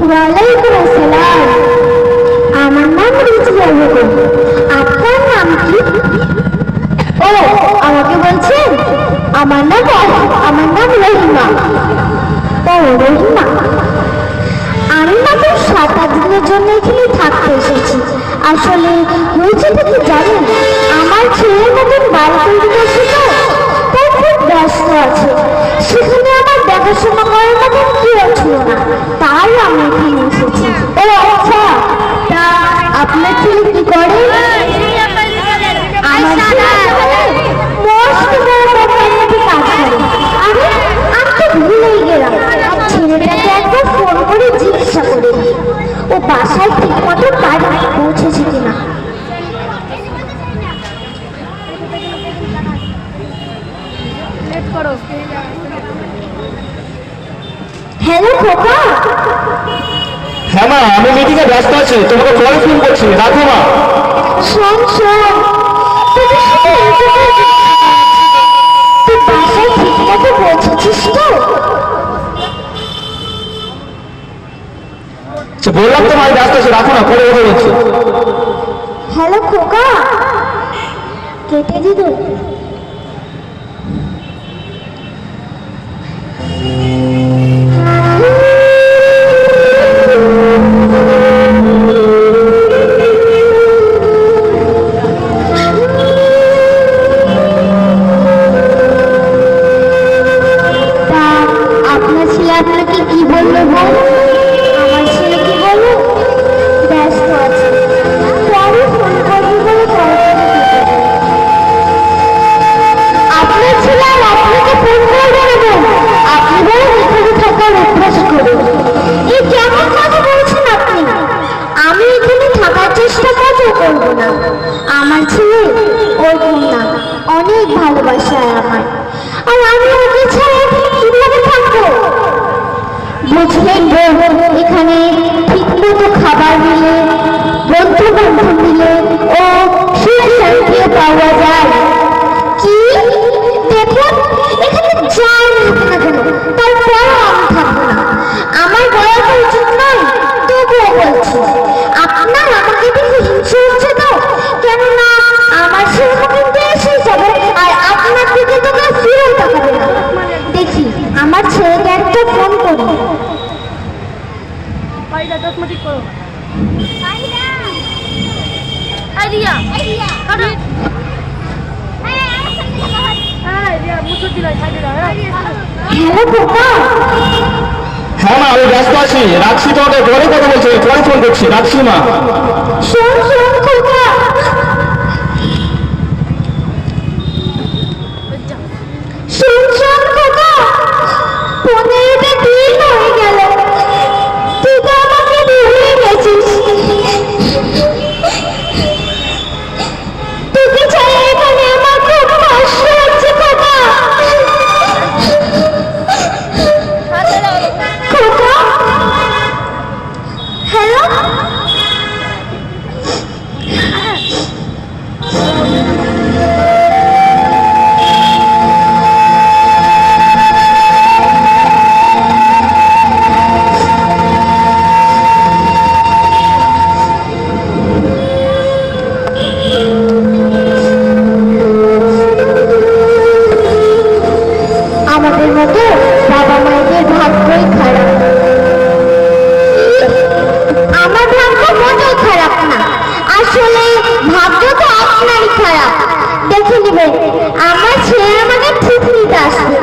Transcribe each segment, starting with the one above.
ওয়ালাইকুম আসসালাম। আমার নাম রিজিয়া বেগম। আপনার নাম কি? ও, আমাকে বলছেন? আমার নাম রহিমা। ও রহিমা, আমি মাত্র 7-8 দিনের জন্য এখানে থাকতে এসেছি। আসলে হয়েছে কি জানেন, আমার ছেলের মতন বাড়ি তৈরি করছে তো, তাই খুব ব্যস্ত আছে। সেখানে আমার দেখাশোনা করার মতন কেউ ছিল না, তাই আমি এখানে এসেছি। ও আচ্ছা, তা আপনার ছেলে কি করে? আমার ছেলে মস্ত বড় কোম্পানিতে কাজ করে। আরে আমি তো ভুলেই গেলাম, ছেলেটাকে একবার ফোন করে জিজ্ঞাসা করে ও বাসায় ঠিক মতো বাড়ি পৌঁছেছে কিনা। হ্যালো খোকা। হ্যাঁ মা, আমি মিটিংয়ে ব্যস্ত আছি, তোমাকে পরে ফোন করছি, রাখো মা। শোন শোন, তুই বাসায় ঠিক মতো পৌঁছেছিস তো? বললাম তো আমি ব্যস্ত আছি, রাখো না, পরে কথা বলছি। হ্যালো খোকা, কেটে দিল। আপনার ছেলে আপনাকে কি বললো বল? আমার ছেলে কি বললো? ব্যস্ত আছে, পরে ফোন করবি বলে আপনার ছেলে আর আপনাকে ফোন করবে না, আপনি বলে এখানে থাকার অভ্যাস করুন। এই কেমন কথা বলছেন আপনি? আমি এখানে থাকার চেষ্টা করবো না। আমার ছেলে ওরকম না, অনেক ভালোবাসায় আমার, আর আমি ওকে ছাড়া এখানে কিভাবে থাকবো? বুঝলেন এখানে ঠিক মতো খাবার মিলে, বন্ধু বান্ধব মিলে ও সুখ শান্তিও পাওয়া যায়। কি দেখুন, এখানে যাই থাকবে না কেন, তারপরও আমি থাকবো না। আমার বলাটা উচিত নয়, তবুও বলছি, আপনার আমাকে দেখে হিংসে হচ্ছে তো? কেননা আমার সেরকম কিন্তু এসেই যাবে, আর আপনার দিকে তো কেউ ফিরেও তাকাবে না। দেখি আমার ছেলেকে একটা ফোন করি। হ্যালো খোকা। হ্যাঁ মা, আমি ব্যস্ত আছি, রাখছি, তোমাকে পরে কথা বলছি, পরে ফোন করছি, রাখছি মা। শোন শোন খোকা, শোন শোন খোকা, 15টা দিন হয়ে গেল, তুই তো আমাকে ভুলে গেছিস। তোকে ছাড়া এখানে আমার খুব কষ্ট হচ্ছে খোকা। খোকা, হ্যালো। আমাদের মতো বাবা মায়েদের ভাগ্যই খারাপ। আমার ভাগ্য মোটেও খারাপ না, আসলে ভাগ্য তো আপনারই খারাপ। দেখে নেবেন আমার ছেলে আমাকে ঠিক নিতে আসবে,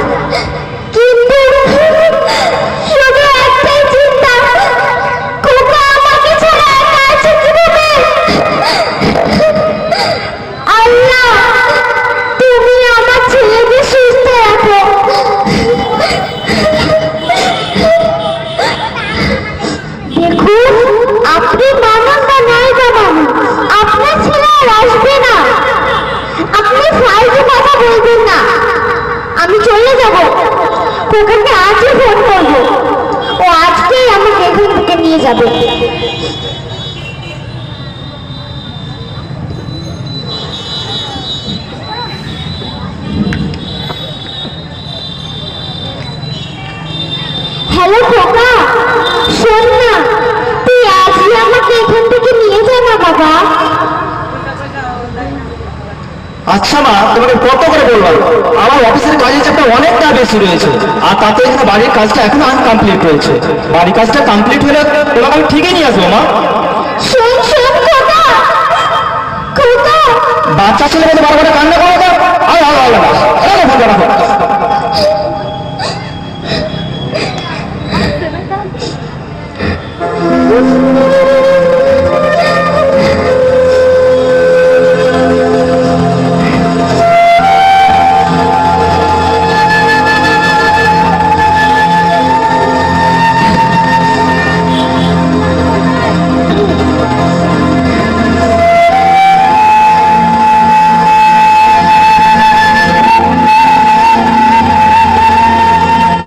কিন্তু শুধু একটাই চিন্তা, খোকা আমাকে ছাড়া একা আছে কিভাবে? আল্লাহ, তুমি আমার ছেলেকে সুস্থ রাখো। দেখুন, আপনি মানুন বা নাই বা মানুন, আপনার ছেলে আর আসবে না। আপনি ফালতু কথা বলবেন না, আমি চলে যাব। খোকাকে আজই ফোন করবো, ও আজকেই আমাকে এখান থেকে নিয়ে যাবে। বাবা। আচ্ছা মা, তোমাকে কত করে বললাম, আমার অফিসের কাজের চাপটা অনেকটা বেশি রয়েছে, আর তাতে এখানে বাড়ির কাজটা এখনো আনকমপ্লিট রয়েছে। বাড়ির কাজটা কমপ্লিট হলে তোমাকে আমি ঠিকই নিয়ে আসবো মা। শোন শোন খোকা, খোকা। বাচ্চা ছেলে মতো বারবার কান্না করো তো। আলো আলো আলো, রাখো ফোনটা রাখো।